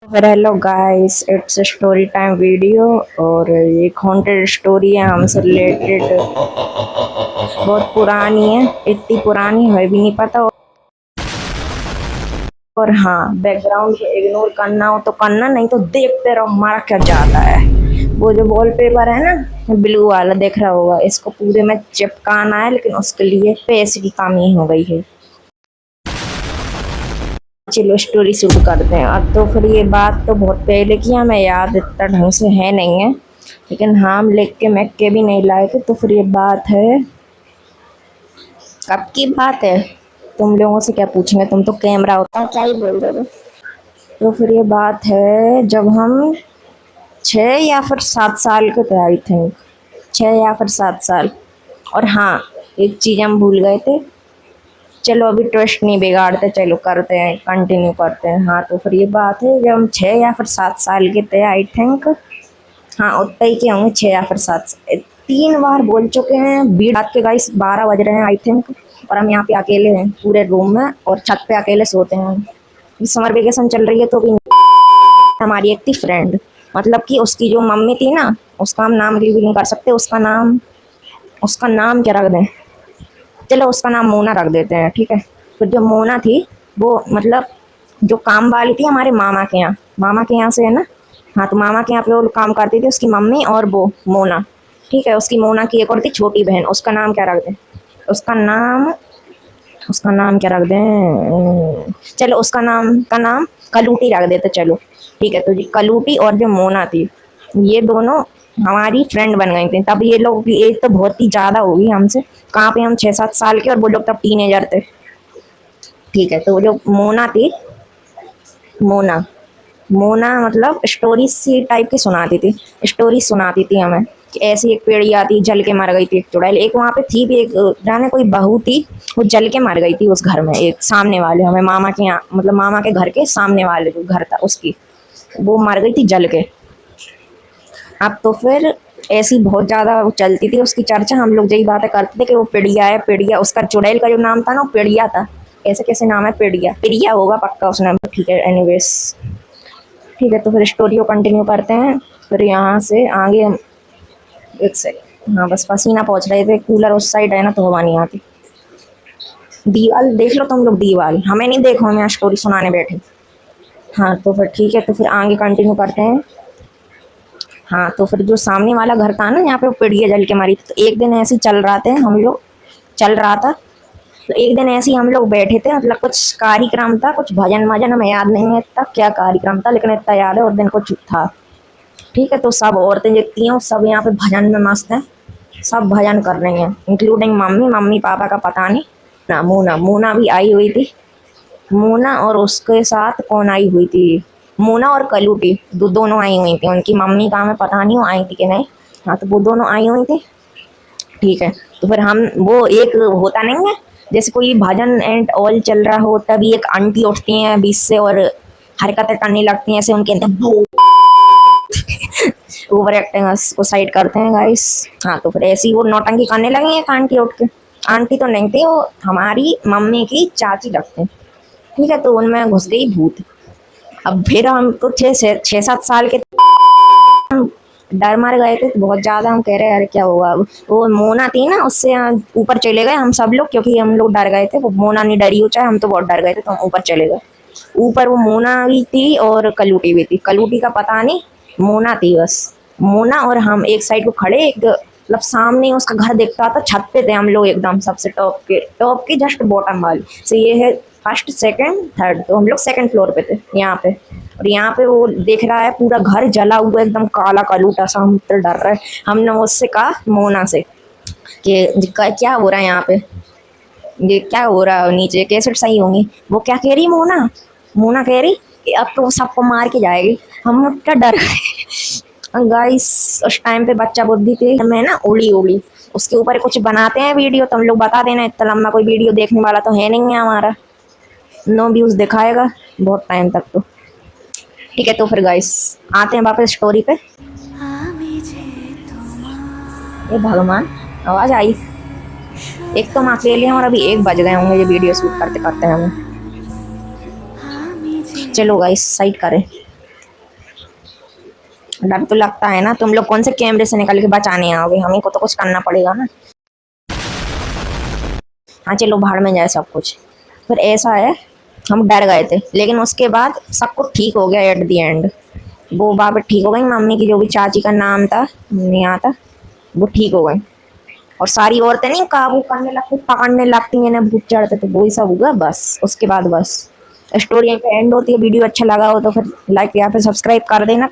Hello guys, it's story time video. और ये haunted story है हमसे रिलेटेड, बहुत पुरानी है। इतनी पुरानी है भी नहीं पता। और हाँ, बैकग्राउंड को इग्नोर करना हो तो करना, नहीं तो देखते रहो हमारा क्या जाता है। वो जो वॉलपेपर है ना, ब्लू वाला देख रहा होगा, इसको पूरे में चिपकाना है, लेकिन उसके लिए पैसे की कमी हो गई है। चलो स्टोरी शुरू करते हैं। अब तो फिर ये बात तो बहुत पहले की, हमें याद इतना ढंग से है नहीं है, लेकिन हाँ, हम लिख के मैक के भी नहीं लाए थे। तो फिर ये बात है, कब की बात है? तुम लोगों से क्या पूछेंगे, तुम तो कैमरा होता है, क्या ही बोल रहे हो। तो फिर ये बात है, जब हम 6 या फिर 7 साल के थे, आई थिंक 6 या फिर 7 साल। और हाँ, एक चीज़ हम भूल गए थे। चलो अभी ट्विस्ट नहीं बिगाड़ते, चलो करते हैं, कंटिन्यू करते हैं। हाँ, तो फिर ये बात है, जब हम 6 या फिर 7 साल के थे, आई थिंक। हाँ, उतना ही के होंगे, 6 या फिर 7। 3 बार बोल चुके हैं। बीच रात के गाइस 12 बज रहे हैं आई थिंक, और हम यहाँ पे अकेले हैं पूरे रूम में, और छत पे अकेले सोते हैं। समर वेकेशन चल रही है तो भी हमारी एक थी फ्रेंड, मतलब कि उसकी जो मम्मी थी ना, उसका हम नाम रिवील नहीं कर सकते। उसका नाम क्या रख दें? चलो उसका नाम मोना रख देते हैं, ठीक है। फिर जो मोना थी, वो मतलब जो काम वाली थी हमारे मामा के यहाँ से है ना। हाँ, तो मामा के यहाँ पे वो काम करती थी, उसकी मम्मी और वो मोना, ठीक है। उसकी मोना की एक और थी छोटी बहन, उसका नाम क्या रख दें? उसका नाम उसका नाम क्या रख दें? चलो उसका नाम कलूटी रख देते, चलो ठीक है। तो जी कलूटी और जो मोना थी, ये दोनों हमारी फ्रेंड बन गई थी। तब ये लोग की एज तो बहुत ही ज़्यादा होगी हमसे, कहाँ पे हम 6-7 साल के, और वो लोग तब टीनेजर थे, ठीक है। तो वो जो मोना थी, मोना मोना मतलब स्टोरी सी टाइप की सुनाती थी। स्टोरी सुनाती थी हमें कि ऐसी एक पेड़िया थी, जल के मर गई थी एक चुड़ैल। एक वहाँ पे थी भी, एक जाने कोई बहू थी, वो जल के मर गई थी उस घर में। एक सामने वाले हमें मामा के यहाँ, मतलब मामा के घर के सामने वाले जो घर था उसकी, वो मर गई थी जल के। अब तो फिर ऐसी बहुत ज़्यादा वो चलती थी उसकी चर्चा। हम लोग यही बातें करते थे कि वो पिड़िया है, पिड़िया। उसका चुड़ैल का जो नाम था ना, वो पिड़िया था। ऐसे कैसे नाम है? पिड़िया, पिड़िया होगा पक्का उस नाम पर, ठीक है। एनीवेज, ठीक है। तो फिर स्टोरी को कंटिन्यू करते हैं। फिर यहाँ से आगे हम, एक सेकंड, हाँ बस पसीना पहुँच रहे थे, कूलर उस साइड है ना तो हवा नहीं आती। दीवाल देख लो तुम लोग, दीवाल हमें नहीं देखो, हम यहाँ स्टोरी सुनाने बैठे। हाँ, तो फिर ठीक है, तो फिर आगे कंटिन्यू करते हैं। हाँ, तो फिर जो सामने वाला घर था ना, यहाँ पे वो पिड़िया जल के मारी थी। तो एक दिन ऐसे ही चल रहा था। तो एक दिन ऐसे ही हम लोग बैठे थे, मतलब कुछ कार्यक्रम था, कुछ भजन वजन, हमें याद नहीं है इतना क्या कार्यक्रम था, लेकिन इतना याद है उस दिन कुछ था, ठीक है। तो सब औरतें जितनी हैं सब यहाँ पे भजन में मस्त हैं, सब भजन कर रही हैं, इंक्लूडिंग मम्मी। मम्मी पापा का पता नहीं ना। मोना मोना भी आई हुई थी। मोना और उसके साथ कौन आई हुई थी? मोना और कलूटी, दोनों आई हुई थी। उनकी मम्मी का हमें पता नहीं वो आई थी कि नहीं। हाँ, तो वो दोनों आई हुई थी, ठीक है। तो फिर हम, वो एक होता नहीं है, जैसे कोई भजन एंड ऑल चल रहा हो, तभी एक आंटी उठती हैं बीच से और हरकतें करने लगती हैं, ऐसे उनके अंदर ओवर एक्टिंग को साइड करते हैं गाइस। हाँ, तो फिर ऐसी वो नौटंकी करने लगी एक आंटी उठ के। आंटी तो नहीं थी वो, हमारी मम्मी की चाची लगते, ठीक है। तो उनमें घुस गई भूत। अब फिर हम तो 6-7 साल के डर मर गए थे बहुत ज़्यादा। हम कह रहे अरे क्या होगा अब। वो मोना थी ना, उससे ऊपर चले गए हम सब लोग, क्योंकि हम लोग डर गए थे। वो मोना नहीं डरी हो चाहे, हम तो बहुत डर गए थे, तो हम ऊपर चले गए। ऊपर वो मोना भी थी और कलूटी भी थी। कलूटी का पता नहीं, मोना थी बस। मोना और हम एक साइड को खड़े, एक मतलब सामने उसका घर दिखता था। छत पे थे हम लोग एकदम सबसे टॉप के जस्ट बॉटम वाली से। ये है फर्स्ट सेकंड थर्ड, तो हम लोग सेकंड फ्लोर पे थे यहाँ पे। और यहाँ पे वो देख रहा है पूरा घर जला हुआ एकदम काला कलूटा सा। हम तो डर रहे। हमने उससे कहा मोना से कि क्या हो रहा है यहाँ पे, ये क्या हो रहा है नीचे, कैसे सही होंगी? वो क्या कह रही मोना? मोना कह रही कि अब तो सबको मार के जाएगी। हम क्या डर गए गाइस। उस टाइम पे बच्चा बुद्धि थी मैं ना, उड़ी उड़ी उसके ऊपर कुछ बनाते हैं वीडियो, तुम लोग बता देना। इतना लंबा कोई वीडियो देखने वाला तो है नहीं है हमारा, नो व्यूज़ दिखाएगा बहुत टाइम तक तो, ठीक है। तो फिर गाइस आते हैं वापस स्टोरी पे। ये भगवान, आवाज़ आई। एक तो हम अकेले हैं और अभी 1 बज गए होंगे ये वीडियो शूट करते करते हमें। चलो गाइस साइड करें। डर तो लगता है ना, तुम लोग कौन से कैमरे से निकल के बचाने आओगे, हमें को तो कुछ करना पड़ेगा ना। हाँ चलो भाड़ में जाए सब कुछ। फिर ऐसा है, हम डर गए थे लेकिन उसके बाद सब कुछ ठीक हो गया एट दी एंड। वो वापस ठीक हो गई, मम्मी की जो भी चाची का नाम था नहीं आता, वो ठीक हो गई। और सारी औरतें नहीं काबू करने लगती, पकड़ने लगती हैं ना, भूत चढ़ते, तो वही सब हुआ बस। उसके बाद बस स्टोरी पे एंड होती है। वीडियो अच्छा लगा हो तो फिर लाइक या फिर सब्सक्राइब कर देना।